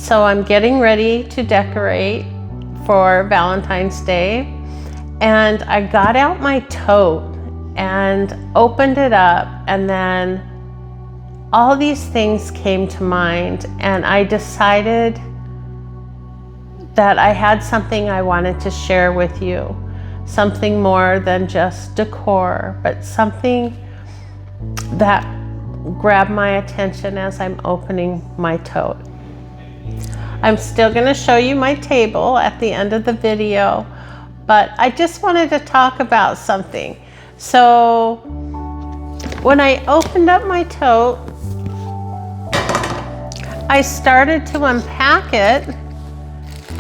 So I'm getting ready to decorate for Valentine's Day, and I got out my tote and opened it up, and then all these things came to mind, and I decided that I had something I wanted to share with you. Something more than just decor, but something that grabbed my attention as I'm opening my tote. I'm still going to show you my table at the end of the video, but I just wanted to talk about something. So when I opened up my tote, I started to unpack it,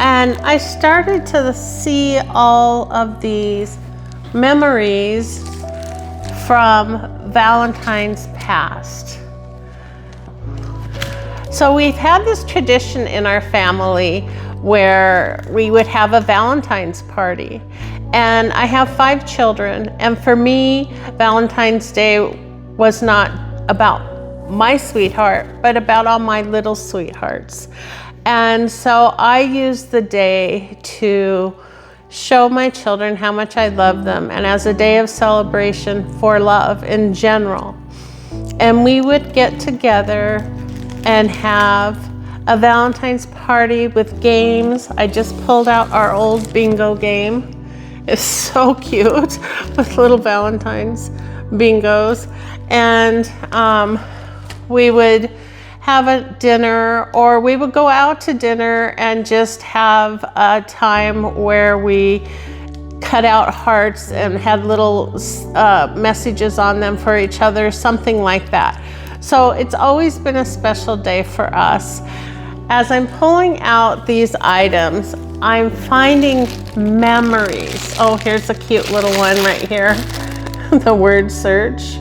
and I started to see all of these memories from Valentine's past. So we've had this tradition in our family where we would have a Valentine's party. And I have 5 children, and for me, Valentine's Day was not about my sweetheart, but about all my little sweethearts. And so I used the day to show my children how much I love them, and as a day of celebration for love in general. And we would get together and have a Valentine's party with games. I just pulled out our old bingo game. It's so cute with little Valentine's bingos. And we would have a dinner, or we would go out to dinner and just have a time where we cut out hearts and had little messages on them for each other, something like that. So it's always been a special day for us. As I'm pulling out these items, I'm finding memories. Oh, here's a cute little one right here, the word search.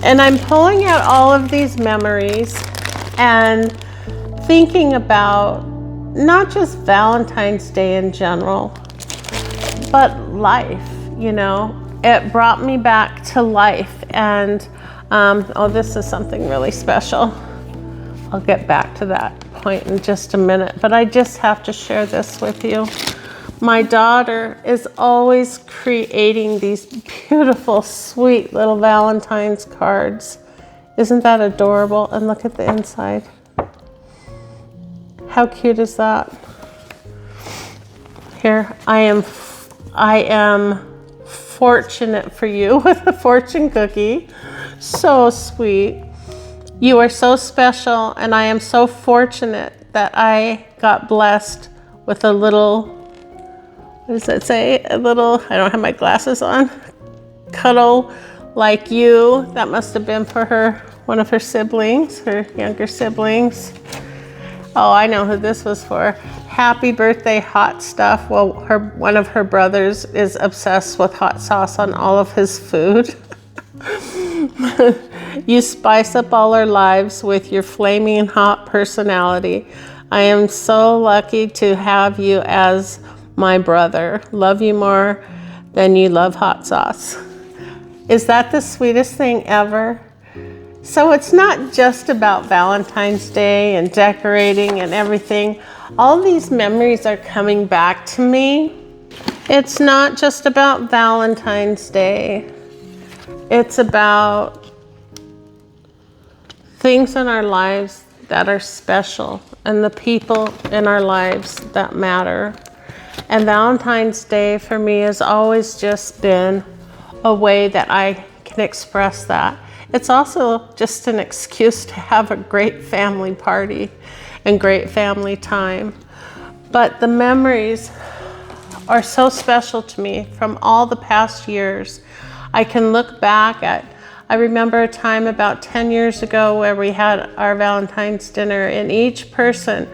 And I'm pulling out all of these memories and thinking about not just Valentine's Day in general, but life, you know. It brought me back to life. And oh, this is something really special. I'll get back to that point in just a minute, but I just have to share this with you. My daughter is always creating these beautiful, sweet little Valentine's cards. Isn't that adorable? And look at the inside. How cute is that? Here, I am fortunate for you with a fortune cookie. So sweet. You are so special, and I am so fortunate that I got blessed with a little, what does it say? A little, I don't have my glasses on, cuddle like you. That must have been for her, one of her siblings, her younger siblings. Oh, I know who this was for. Happy birthday, hot stuff. Well, one of her brothers is obsessed with hot sauce on all of his food. You spice up all our lives with your flaming hot personality. I am so lucky to have you as my brother. Love you more than you love hot sauce. Is that the sweetest thing ever? So it's not just about Valentine's Day and decorating and everything. All these memories are coming back to me. It's not just about Valentine's Day. It's about things in our lives that are special and the people in our lives that matter. And Valentine's Day for me has always just been a way that I can express that. It's also just an excuse to have a great family party and great family time. But the memories are so special to me from all the past years. I can look back at, I remember a time about 10 years ago where we had our Valentine's dinner, and each person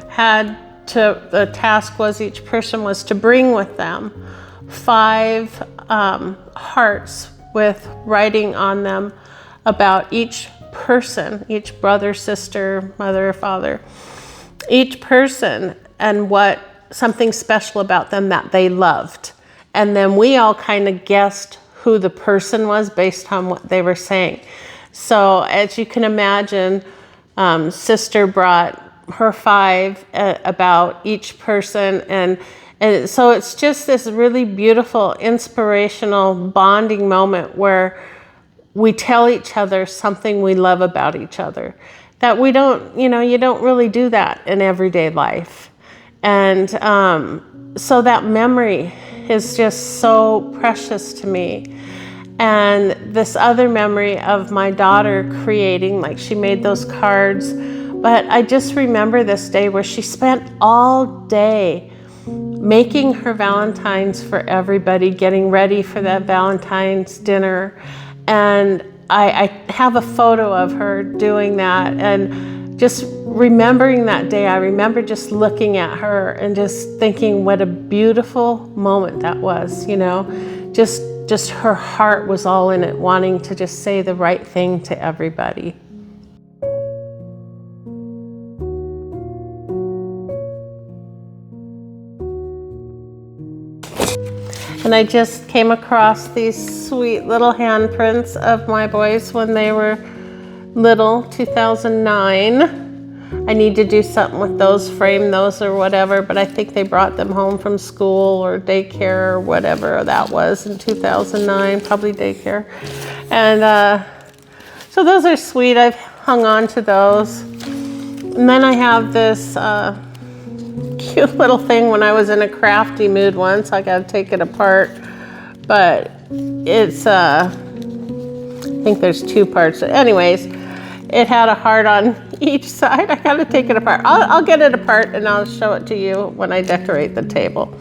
had to, the task was each person was to bring with them 5 hearts with writing on them about each person, each brother, sister, mother, father, each person, and what something special about them that they loved. And then we all kind of guessed who the person was based on what they were saying. So as you can imagine, sister brought her 5 about each person. And so it's just this really beautiful, inspirational bonding moment where we tell each other something we love about each other that we don't, you don't really do that in everyday life. And so that memory is just so precious to me. And this other memory of my daughter creating, like she made those cards, but I just remember this day where she spent all day making her Valentines for everybody, getting ready for that Valentine's dinner. And I have a photo of her doing that, and just remembering that day, I remember just looking at her and just thinking what a beautiful moment that was, just her heart was all in it, wanting to just say the right thing to everybody. And I just came across these sweet little handprints of my boys when they were little, 2009. I need to do something with those, frame those or whatever, but I think they brought them home from school or daycare or whatever that was in 2009, probably daycare. And so those are sweet. I've hung on to those. And then I have this cute little thing when I was in a crafty mood once. I got to take it apart, but it's I think there's 2 parts. Anyways, it had a heart on each side. I got to take it apart. I'll get it apart and I'll show it to you when I decorate the table.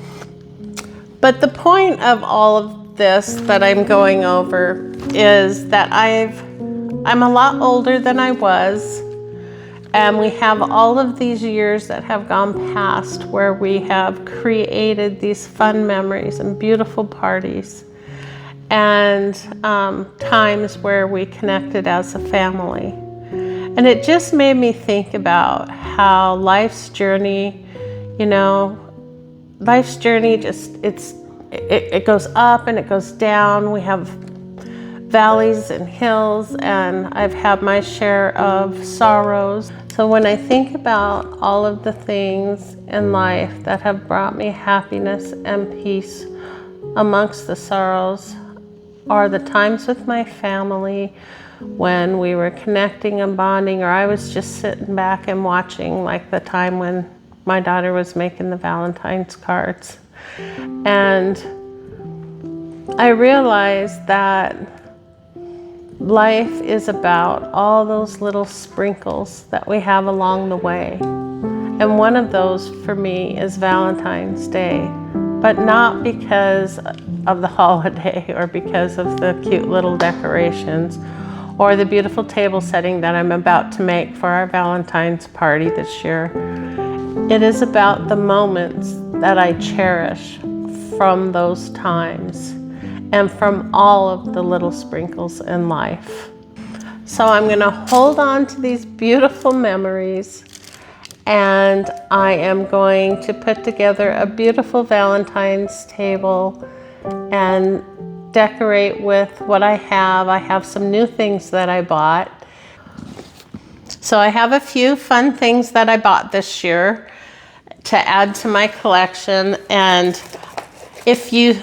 But the point of all of this that I'm going over is that I'm a lot older than I was. And we have all of these years that have gone past where we have created these fun memories and beautiful parties and times where we connected as a family. And it just made me think about how life's journey, life's journey it goes up and it goes down. We have valleys and hills, and I've had my share of sorrows. So when I think about all of the things in life that have brought me happiness and peace amongst the sorrows are the times with my family when we were connecting and bonding, or I was just sitting back and watching, like the time when my daughter was making the Valentine's cards. And I realized that life is about all those little sprinkles that we have along the way. And one of those for me is Valentine's Day, but not because of the holiday or because of the cute little decorations or the beautiful table setting that I'm about to make for our Valentine's party this year. It is about the moments that I cherish from those times and from all of the little sprinkles in life. So I'm gonna hold on to these beautiful memories, and I am going to put together a beautiful Valentine's table and decorate with what I have. I have some new things that I bought. So I have a few fun things that I bought this year to add to my collection. And if you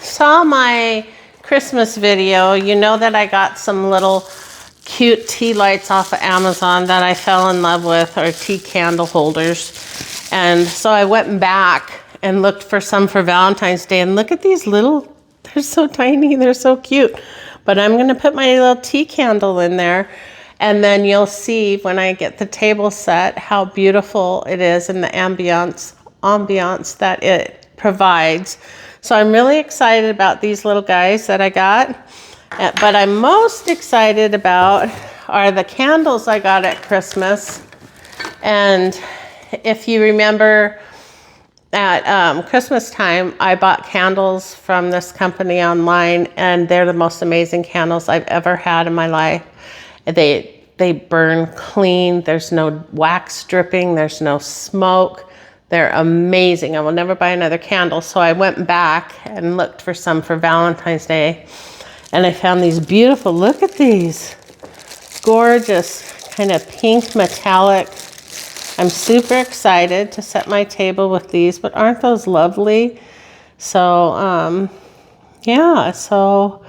saw my Christmas video, you know that I got some little cute tea lights off of Amazon that I fell in love with, or tea candle holders. And so I went back and looked for some for Valentine's Day, and look at these little, they're so tiny, they're so cute. But I'm gonna put my little tea candle in there, and then you'll see when I get the table set how beautiful it is and the ambiance that it provides. So I'm really excited about these little guys that I got. But I'm most excited about are the candles I got at Christmas. And if you remember at Christmas time, I bought candles from this company online, and they're the most amazing candles I've ever had in my life. They burn clean. There's no wax dripping. There's no smoke. They're amazing. I will never buy another candle. So I went back and looked for some for Valentine's Day. And I found these beautiful, look at these, gorgeous kind of pink metallic I'm super excited to set my table with these, but aren't those lovely? So, yeah, so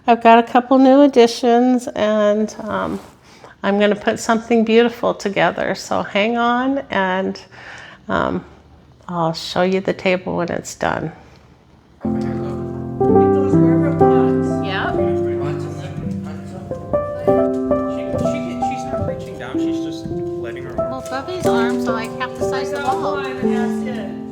I've got a couple new additions, and I'm going to put something beautiful together. So hang on, and I'll show you the table when it's done. Yep. She's not reaching down, she's just letting her arm. Well, Bubby's arms are like half the size of the wall. And that's it.